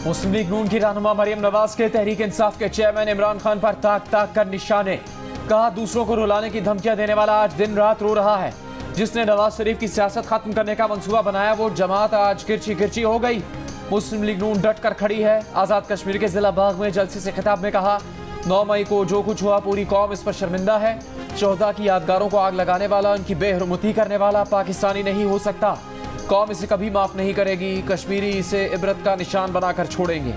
मुस्लिम league नून की रहनुमा मरियम नवाज के तहरीक इंसाफ के चेयरमैन इमरान खान पर ताक ताक कर निशाने। कहा दूसरों को रुलाने की धमकियां देने वाला आज दिन रात रो रहा है। जिसने नवाज शरीफ की सियासत खत्म करने का मंसूबा बनाया वो जमात आज किरची किरची हो गई। मुस्लिम लीग नून डट कर खड़ी है। आजाद कश्मीर के जिला बाग में जलसे से खिताब में कहा 9 मई को जो कुछ हुआ पूरी कौम इस पर शर्मिंदा है। शोहदा की यादगारों को आग लगाने वाला, उनकी बेहरमती करने वाला पाकिस्तानी नहीं हो सकता। कौम इसे कभी माफ नहीं करेगी। कश्मीरी इसे इबरत का निशान बनाकर छोड़ेंगे।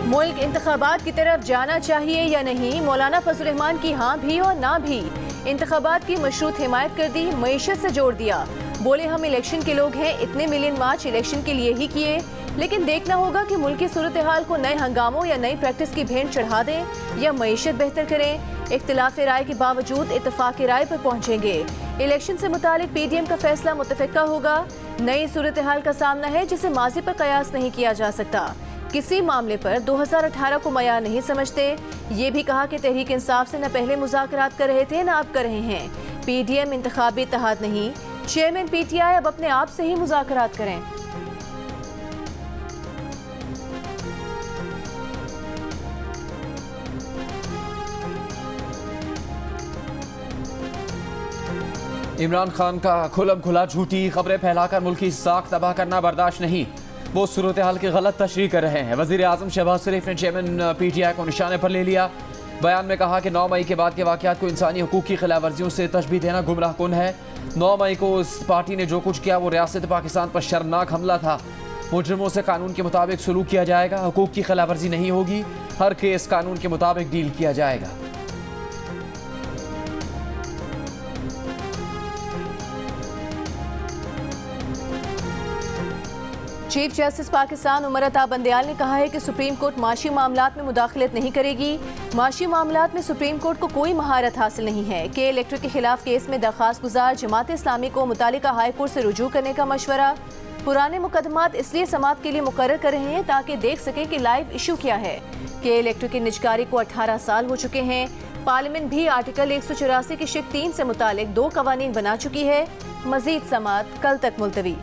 मुल्क इंतखाबात की तरफ जाना चाहिए या नहीं, मौलाना फजल रहमान की हाँ भी और ना भी। इंतखाबात की मशरूत हिमायत कर दी, मईशत से जोड़ दिया। बोले हम इलेक्शन के लोग हैं, इतने मिलियन मार्च इलेक्शन के लिए ही किए, लेकिन देखना होगा कि मुल्क की सूरत हाल को नए हंगामों या नई प्रैक्टिस की भेंट चढ़ा दें या मईशत बेहतर करें। इख्तिलाफ राय के बावजूद इत्तफाक राय पर पहुंचेंगे। इलेक्शन से मुतालिक PDM का फैसला मुतफिका होगा। नई सूरत हाल का सामना है जिसे माजी पर कयास नहीं किया जा सकता। किसी मामले पर 2018 को मयार नहीं समझते। ये भी कहा कि तहरीक इंसाफ से न पहले मुज़ाकरात कर रहे थे न अब कर रहे हैं। PDM इंतखाबी इत्तेहाद नहीं। चेयरमैन PTI अब अपने आप से ही मुज़ाकरात करें। इमरान खान का खुलम खुला झूठी खबरें फैलाकर मुल्क की साख तबाह करना बर्दाश्त नहीं। वो सूरत हाल की गलत तशरीह कर रहे हैं। वज़ीर आज़म शहबाज शरीफ ने चेयरमैन PTI को निशाने पर ले लिया। बयान में कहा कि 9 मई के बाद के वाक़यात को इंसानी हकूक़ की खिलाफ वर्जियों से तशबीह देना गुमराह कुन है। 9 मई को इस पार्टी ने जो कुछ किया वो रियासत पाकिस्तान पर शर्मनाक हमला था। मुजरिमों से कानून के मुताबिक सलूक किया जाएगा। हकूक़ की खिलाफ वर्जी नहीं होगी। हर केस कानून के मुताबिक डील किया जाएगा। चीफ जस्टिस पाकिस्तान उमर अता बंदयाल ने कहा है कि सुप्रीम कोर्ट माशी मामलात में मुदाखलत नहीं करेगी। माशी मामलात में सुप्रीम कोर्ट को कोई महारत हासिल नहीं है। के इलेक्ट्रिक के खिलाफ केस में दरख्वास्त गुजार जमात इस्लामी को मुतालिका हाई कोर्ट से रुजू करने का मशवरा। पुराने मुकदमात इसलिए समात के लिए मुकर्रर कर रहे हैं ताकि देख सकें कि लाइव इशू क्या है। के इलेक्ट्रिक की निजकारी को 18 साल हो चुके हैं। पार्लियामेंट भी आर्टिकल 184 की शिक 3 से मुतालिक 2 कवानीन बना चुकी है। मजीद समात कल तक मुलतवी।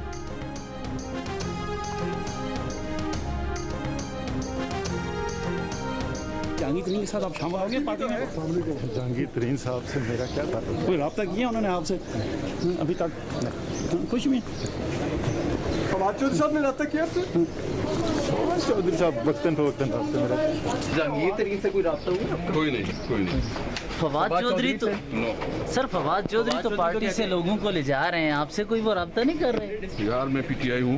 जहांगीर तरीन के साथ आप शामिल होंगे पार्टी में? जहांगीर तरीन साहब से मेरा क्या था? कोई रब्ता किया उन्होंने आपसे अभी तक? कुछ भी। फवाद चौधरी साहब ने रब्ता किया आपसे? चौधरी साहब वक्तन फवक्तन रब्ता मेरा। जहांगीर तरीन से कोई रब्ता हुआ? कोई नहीं। फवाद चौधरी तो सर फवाद चौधरी तो पार्टी से लोगों को ले जा रहे हैं, आपसे कोई वो रब्ता नहीं कर रहे? यार मैं PTI हूँ।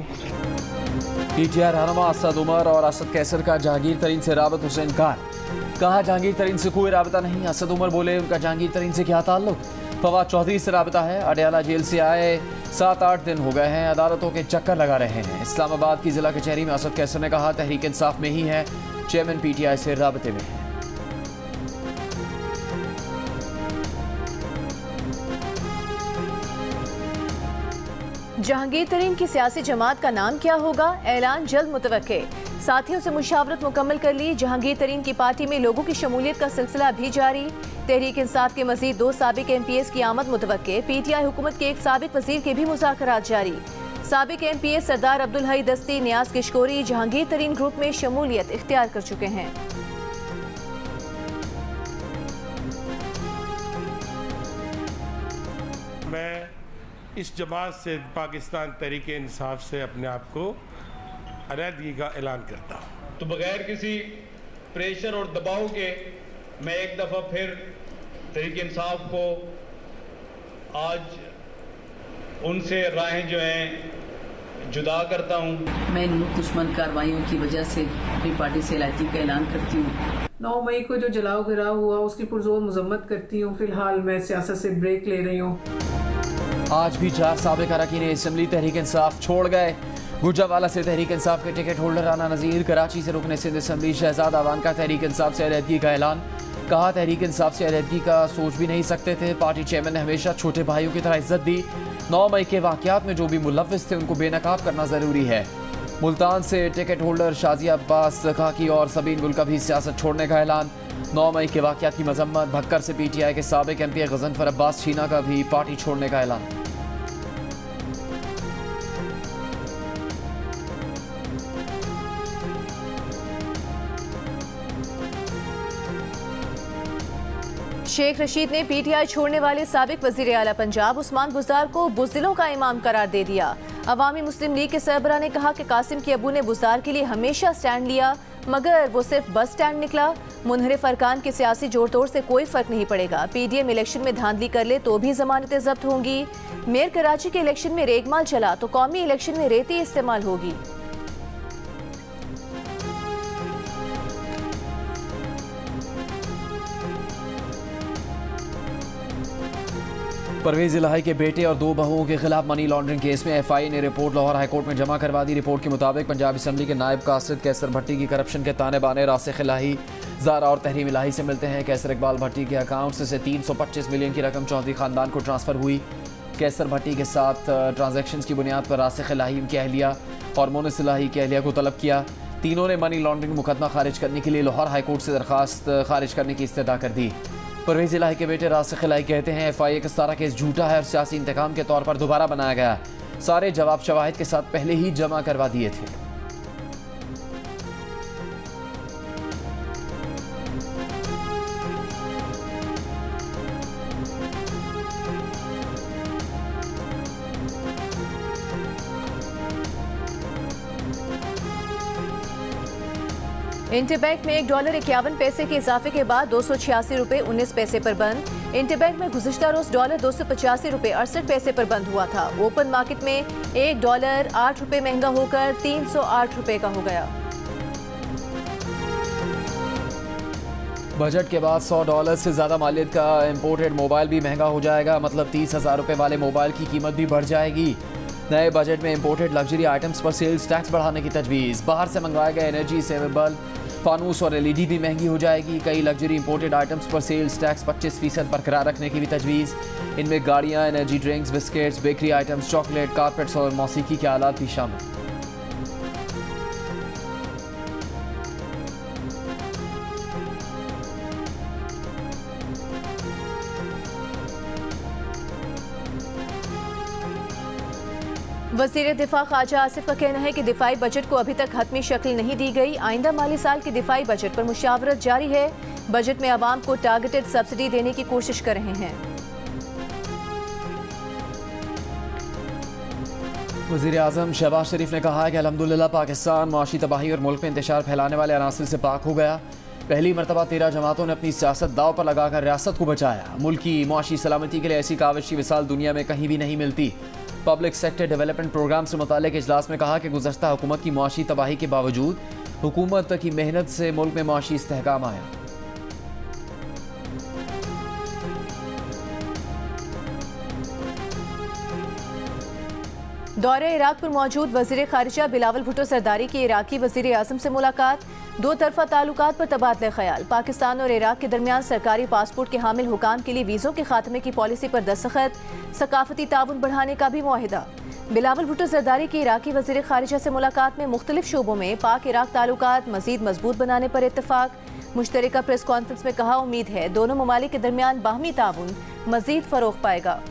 PTI रहनुमा असद उमर और असद कैसर का जहांगीर तरीन से राबत से इनकार। कहा जहांगीर तरीन से कोई राबता नहीं। असद उमर बोले उनका जहांगीर तरीन से क्या ताल्लुक। फवाद चौधरी से राबता है। अडयाला जेल से आए 7-8 दिन हो गए हैं। अदालतों के चक्कर लगा रहे हैं। इस्लामाबाद की जिला कचहरी में असद कैसर ने कहा तहरीक इंसाफ में ही है। चेयरमैन PTI से राबते में है। जहांगीर तरीन की सियासी जमात का नाम क्या होगा, ऐलान जल्द मुतवक्के। साथियों से मुशावरत मुकम्मल कर ली। जहांगीर तरीन की पार्टी में लोगों की शमूलियत का सिलसिला भी जारी। तहरीक इंसाफ के मजीद 2 साबिक MPS की आमद मुतवक्के। PTI हुकूमत के एक साबिक वजीर के भी मुज़ाकरात जारी। साबिक MPS सरदार अब्दुल हई दस्ती, नियाज किशकोरी जहांगीर तरीन ग्रुप में शमूलियत इख्तियार कर चुके हैं। मैं इस जमात से पाकिस्तान तहरीक इंसाफ से अपने आप को अलहदगी का ऐलान करता हूँ। तो बगैर किसी प्रेशर और दबाव के मैं एक दफ़ा फिर तहरीक इंसाफ को आज उनसे राहें जो हैं जुदा करता हूँ। मैं इन दुश्मन कार्रवाइयों की वजह से अपनी पार्टी से अलहदगी का ऐलान करती हूँ। 9 मई को जो जलाओ गिराव हुआ उसकी पुरजोर मजम्मत करती हूँ। फिलहाल मैं सियासत से ब्रेक ले रही हूँ। आज भी 4 साबिक अरकान असम्बली तहरीक इंसाफ छोड़ गए। गुजरावाला से तहरीक इंसाफ के टिकट होल्डर राना नज़ीर, कराची से रुकने सिंध असम्बली शहजाद अवान का तहरीक इंसाफ से अलहदगी का ऐलान। कहा तहरीक इंसाफ से अलहदगी का सोच भी नहीं सकते थे। पार्टी चेयरमैन ने हमेशा छोटे भाइयों की तरह इज्जत दी। 9 मई के वाक़यात में जो भी मुलव्विस थे उनको बेनकाब करना ज़रूरी है। मुल्तान से टिकट होल्डर शाजिया अब्बास खाकी और सबीन गुल का भी सियासत छोड़ने का ऐलान। 9 मई के वाक़यात की मजम्मत। भक्कर से PTI के साबिक MP गजनफर अब्बास छीना का भी पार्टी छोड़ने का ऐलान। शेख रशीद ने पीटीआई छोड़ने वाले साबिक वजीर आला पंजाब उस्मान बुज़दार को बुज़दिलों का इमाम करार दे दिया। अवामी मुस्लिम लीग के सरबराह ने कहा कि कासिम के अबू ने बुज़दार के लिए हमेशा स्टैंड लिया, मगर वो सिर्फ बस स्टैंड निकला। मुनहरिफ अरकान के सियासी जोड़ तोड़ से कोई फर्क नहीं पड़ेगा। पीडीएम इलेक्शन में धांधली कर ले तो भी जमानतें जब्त होंगी। मेयर कराची के इलेक्शन में रेगमाल चला तो कौमी इलेक्शन में रेती इस्तेमाल होगी। परवेज इलाही के बेटे और 2 बहुओं के खिलाफ मनी लॉन्ड्रिंग केस में एफआईए ने रिपोर्ट लाहौर हाईकोर्ट में जमा करवा दी। रिपोर्ट के मुताबिक पंजाब असम्बली के नायब कासिद कैसर भट्टी की करप्शन के ताने बाने रासिख इलाही, ज़ारा और तहरीम इलाही से मिलते हैं। कैसर इकबाल भट्टी के अकाउंट से 325 मिलियन की रकम चौधरी खानदान को ट्रांसफ़र हुई। कैसर भट्टी के साथ ट्रांजैक्शन की बुनियाद पर रासिख इलाही उनकी अहलिया और मोनिस इलाही की अहलिया को तलब किया। तीनों ने मनी लॉन्ड्रिंग मुकदमा खारिज करने के लिए लाहौर हाईकोर्ट से दरखास्त खारिज करने की इस्तदा कर दी। परवेज इलाही के बेटे रासिख इलाही कहते हैं एफआईए का सारा केस झूठा है और सियासी इंतकाम के तौर पर दोबारा बनाया गया। सारे जवाब शवाहिद के साथ पहले ही जमा करवा दिए थे। इंटरबैंक में $1.51 के इजाफे के बाद 286 रुपये 19 पैसे पर बंद। इंटरबैंक में गुज़िश्ता रोज $285 रुपये 68 पैसे पर बंद हुआ था। ओपन मार्केट में $1 8 रुपये महंगा होकर $308 रुपये का हो गया। बजट के बाद $100 से ज़्यादा मालियत का इम्पोर्टेड मोबाइल भी महंगा हो जाएगा, मतलब 30,000 रुपये वाले मोबाइल की कीमत भी बढ़ जाएगी। नए बजट में इम्पोर्टेड लग्जरी आइटम्स पर सेल्स टैक्स बढ़ाने की तजवीज़। बाहर से मंगवाए गए एनर्जी सेवर बल्ब, फानूस और एलईडी भी महंगी हो जाएगी। कई लग्जरी इंपोर्टेड आइटम्स पर सेल्स टैक्स 25% बरकरार रखने की भी तजवीज़। इनमें गाड़ियाँ, energy drinks, biscuits, bakery items, chocolate, carpets और मौसीकी के आलात भी शामिल। वज़ीर दिफा ख्वाजा आसिफ का कहना है कि दिफाई बजट को अभी तक हतमी शक्ल नहीं दी गई। आइंदा माली साल के दिफाई बजट पर मुशावरत जारी है। बजट में आवाम को टारगेटेड सब्सिडी देने की कोशिश कर रहे हैं। वज़ीर आज़म शहबाज शरीफ ने कहा है कि अल्हम्दुलिल्लाह पाकिस्तान माशी तबाही और मुल्क में इंतशार फैलाने वाले अनासिर से पाक हो गया। पहली मरतबा 13 जमातों ने अपनी सियासत दाव पर लगाकर रियासत को बचाया। मुल्क की माशी सलामती के लिए ऐसी काविश की मिसाल दुनिया में कहीं भी नहीं मिलती। पब्लिक सेक्टर डेवलपमेंट प्रोग्राम से मुताल्लिक़ इजलास में कहा कि गुज़श्ता हुकूमत की माशी तबाही के बावजूद हुकूमत की मेहनत से मुल्क में माशी इस्तेहकाम आया। दौरे इराक पर मौजूद वज़ीर ख़ारिजा बिलावल भुट्टो सरदारी की इराकी वज़ीर आज़म से मुलाकात। 2 तरफ़ा ताल्लुकात पर तबादला ख्याल। पाकिस्तान और इराक के दरमियान सरकारी पासपोर्ट के हामिल हुकाम के लिए वीज़ों के खात्मे की पॉलिसी पर दस्तखत। सकाफती ताउन बढ़ाने का भी मुआहिदा। बिलावल भुट्टो सरदारी की इराकी वज़ीर ख़ारिजा से मुलाकात में मुख्तलिफ शोबों में पाक इराक ताल्लुकात मज़ीद मजबूत बनाने पर इत्तफाक। मुश्तरका प्रेस कॉन्फ्रेंस में कहा उम्मीद है दोनों ममालिक के दरमियान बाहमी ताउन मज़ीद फ़रोग़ पाएगा।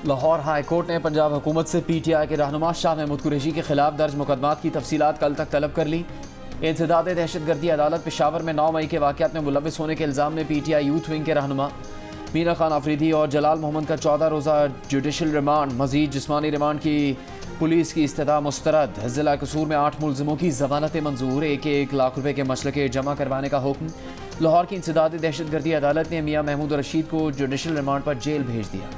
लाहौर हाई कोर्ट ने पंजाब हुकूमत से पीटीआई के रहनुमा शाह महमूद कुरैशी के खिलाफ दर्ज मुकदमात की तफसीलात कल तक तलब कर ली। इंसदाद दहशतगर्दी अदालत पेशावर में 9 मई के वाक़यात में मुलविस होने के इल्ज़ाम में पीटीआई यूथ विंग के रहनुमा मीना खान आफरीदी और जलाल मोहम्मद का 14 रोज़ा जुडिशल रिमांड, मजीद जिस्मानी रिमांड की पुलिस की इस्तदा मुस्तरद। ज़िला कसूर में 8 मुलजिमों की ज़मानतें मंजूर। 1-1 लाख रुपये के मसलके जमा करवाने का हुक्म। लाहौर की इंसदाद दहशतगर्दी अदालत ने मियाँ महमूद रशीद को जुडिशल रिमांड पर जेल भेज दिया।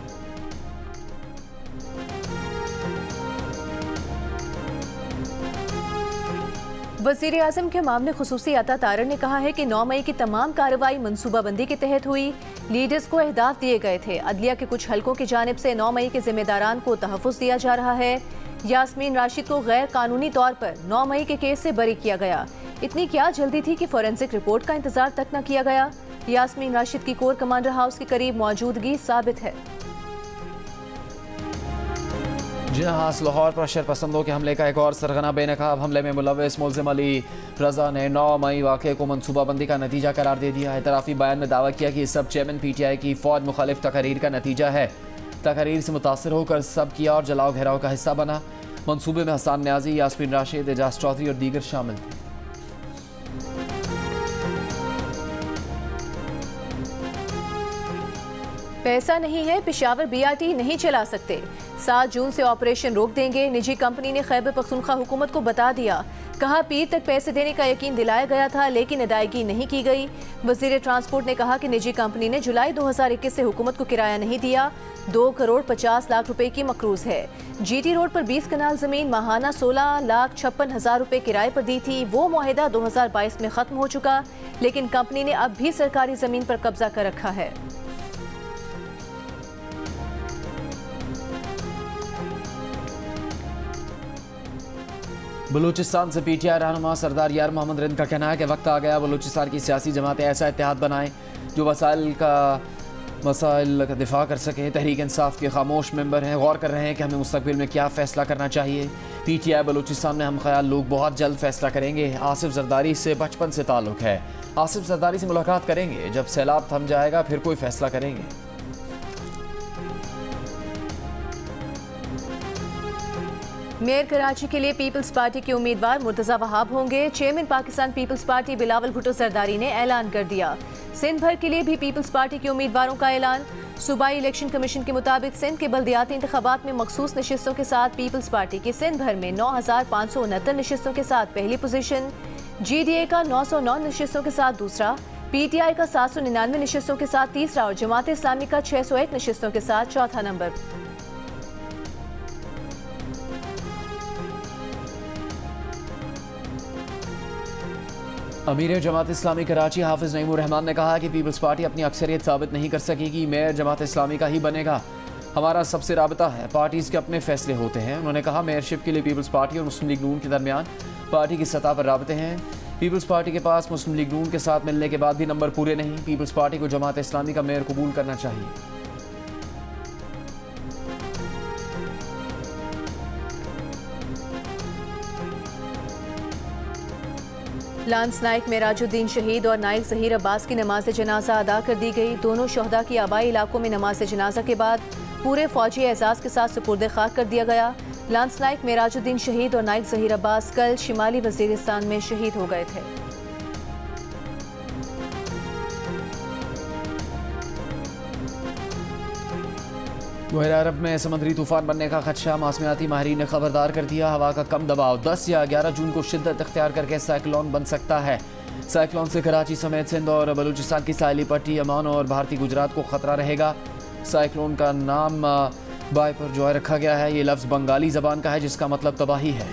वज़ीर आज़म के मामले खुसूसी अता तारर ने कहा है कि 9 मई की तमाम कार्रवाई मनसूबाबंदी के तहत हुई। लीडर्स को अहदाफ दिए गए थे। अदलिया के कुछ हलकों की जानिब से 9 मई के जिम्मेदारान को तहफ़्फ़ुज़ दिया जा रहा है। यास्मीन राशिद को गैर कानूनी तौर पर 9 मई के केस से बरी किया गया। इतनी क्या जल्दी थी कि फोरेंसिक रिपोर्ट का इंतजार तक न किया गया। यास्मीन राशिद की कोर कमांडर हाउस के करीब मौजूदगी साबित है। जहाज लाहौर पर शरपसंदों के हमले का एक और सरगना बेनकाब हमले में मुलविस मुल्ज़िम अली रजा ने 9 मई वाक़े को मनसूबाबंदी का नतीजा करार दे दिया। एतराफ़ी बयान में दावा किया कि सब चेयरमैन पीटीआई की फ़ौज मुखालिफ तकरीर का नतीजा है। तकरीर से मुतासर होकर सब किया और जलाओ घेराव का हिस्सा बना। मनसूबे में हसन न्याजी, यास्मीन राशिद, एजाज चौधरी और दीगर शामिल थे। पैसा नहीं है, पेशावर बीआरटी नहीं चला सकते। 7 जून से ऑपरेशन रोक देंगे। निजी कंपनी ने खैबर पख्तूनख्वा हुकूमत को बता दिया। कहा पीर तक पैसे देने का यकीन दिलाया गया था लेकिन अदायगी नहीं की गई। वजीर ट्रांसपोर्ट ने कहा कि निजी कंपनी ने जुलाई 2021 से हुकूमत को किराया नहीं दिया। 2 करोड़ 50 लाख रुपए की मकरूज है। जीटी रोड पर 20 कनाल जमीन माहाना 16,56,000 रुपए किराए पर दी थी। वो मुआहिदा 2022 में खत्म हो चुका, लेकिन कंपनी ने अब भी सरकारी जमीन पर कब्जा कर रखा है। बलूचिस्तान से पीटीआई रहनुमा सरदार यार मोहम्मद रिंद का कहना है कि वक्त आ गया बलूचिस्तान की सियासी जमातें ऐसा इत्तेहाद बनाएं जो मसाइल का दिफा कर सकें। तहरीक इंसाफ के खामोश मेंबर हैं, गौर कर रहे हैं कि हमें मुस्तकबिल में क्या फ़ैसला करना चाहिए। पीटीआई बलूचिस्तान में हम ख्याल लोग बहुत जल्द फ़ैसला करेंगे। आसिफ जरदारी से बचपन से ताल्लुक़ है। आसिफ जरदारी से मुलाकात करेंगे, जब सैलाब थम जाएगा फिर कोई फ़ैसला करेंगे। मेयर कराची के लिए पीपल्स पार्टी के उम्मीदवार मुर्तज़ा वहाब होंगे। चेयरमैन पाकिस्तान पीपल्स पार्टी बिलावल भुट्टो जरदारी ने ऐलान कर दिया। सिंध भर के लिए भी पीपल्स पार्टी के उम्मीदवारों का ऐलान। सूबाई इलेक्शन कमीशन के मुताबिक सिंध के बल्दियाती इंतखाबात में मखसूस नशिस्तों के साथ पीपल्स पार्टी की सिंध भर में 9,569 नशिस्तों के साथ पहली पोजीशन, GDA का 909 नशिस्तों के साथ दूसरा, PTI का 799 नशिस्तों के साथ तीसरा और जमात इस्लामी का 601 नशिस्तों के साथ चौथा नंबर। अमीर जमात इस्लामी कराची हाफिज नईमुर रहमान ने कहा कि पीपल्स पार्टी अपनी अक्सरियत साबित नहीं कर सकेगी। मेयर जमात इस्लामी का ही बनेगा। हमारा सबसे राबता है, पार्टीज़ के अपने फैसले होते हैं। उन्होंने कहा मेयरशिप के लिए पीपल्स पार्टी और मुस्लिम लीग नून के दरमियान पार्टी की सतह पर राबते हैं। पीपल्स पार्टी के पास मुस्लिम लीग नून के साथ मिलने के बाद भी नंबर पूरे नहीं। पीपल्स पार्टी को जमात इस्लामी का मेयर कबूल करना चाहिए। लांस नाइक मेराजुद्दीन शहीद और नाइक ज़हीर अब्बास की नमाज जनाजा अदा कर दी गई। दोनों शहदा की आबाई इलाकों में नमाज जनाजा के बाद पूरे फौजी एजाज़ के साथ सुपुर्द खाक कर दिया गया। लांस नाइक मेराजुद्दीन शहीद और नाइक ज़हीर अब्बास कल शिमाली वज़ीरिस्तान में शहीद हो गए थे। बहरा अरब में समुद्री तूफान बनने का खदशा, मौसमियाती माहिरीन ने खबरदार कर दिया। हवा का कम दबाव 10 या 11 जून को शिद्दत इख्तियार करके साइक्लोन बन सकता है। साइक्लोन से कराची समेत सिंध और बलूचिस्तान की साहिली पट्टी, अमान और भारतीय गुजरात को खतरा रहेगा। साइक्लोन का नाम बाय पर जॉय रखा गया है। ये लफ्ज़ बंगाली ज़बान का है जिसका मतलब तबाही है।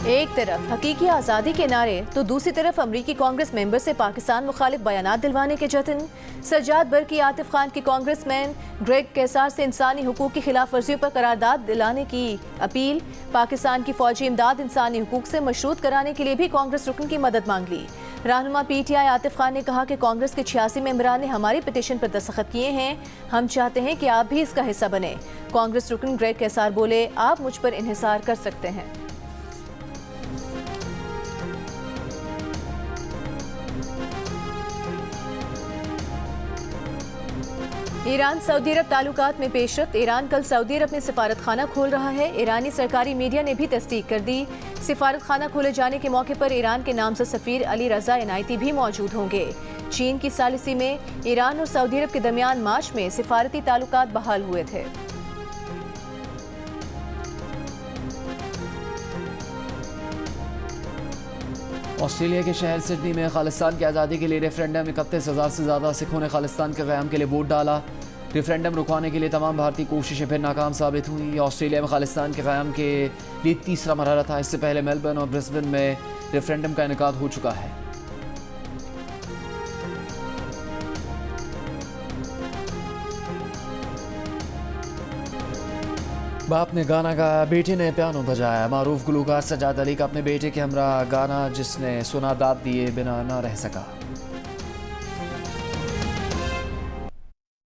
एक तरफ हकीकी आज़ादी के नारे तो दूसरी तरफ अमरीकी कांग्रेस मेंबर से पाकिस्तान मुखालिफ बयानात दिलवाने के जतन। सज्जाद बरकी आतिफ खान की कांग्रेसमैन ग्रेग कैसार से इंसानी हुकूक की खिलाफ वर्जियों पर करारदाद दिलाने की अपील। पाकिस्तान की फौजी इमदाद इंसानी हुकूक से मशरूत कराने के लिए भी कांग्रेस रुकन की मदद मांग ली। रहनुमा PTI आतिफ खान ने कहा कि कांग्रेस के 86 मेंबरान ने हमारी पिटीशन पर दस्तखत किए हैं। हम चाहते हैं कि आप भी इसका हिस्सा बने। कांग्रेस रुकन ग्रेग कैसार बोले, आप मुझ पर इन्हिसार कर सकते हैं। ईरान सऊदी अरब ताल्लुकात में पेशरफ्त। ईरान कल सऊदी अरब में सिफारत खाना खोल रहा है। ईरानी सरकारी मीडिया ने भी तस्दीक कर दी। सिफारत खाना खोले जाने के मौके पर ईरान के नामज़द सफ़ीर अली रज़ा इनायती भी मौजूद होंगे। चीन की सालिसी में ईरान और सऊदी अरब के दरमियान मार्च में सिफारती ताल्लुकात बहाल हुए थे। ऑस्ट्रेलिया के शहर सिडनी में खालिस्तान की आज़ादी के लिए रेफरेंडम 31,000 से ज़्यादा सिखों ने खालिस्तान के क़याम के लिए वोट डाला। रेफरेंडम रुकवाने के लिए तमाम भारतीय कोशिशें फिर नाकाम साबित हुई। ऑस्ट्रेलिया में खालिस्तान के क़याम के लिए तीसरा मरहला था। इससे पहले मेलबर्न और ब्रिस्बेन में रेफरेंडम का इनेकाद हो चुका है। बाप ने गाना गाया, बेटे ने पियानो बजाया। मारूफ गुलूकार सज्जाद अली का अपने बेटे के हमरा गाना जिसने सुना दाद दिए बिना ना रह सका।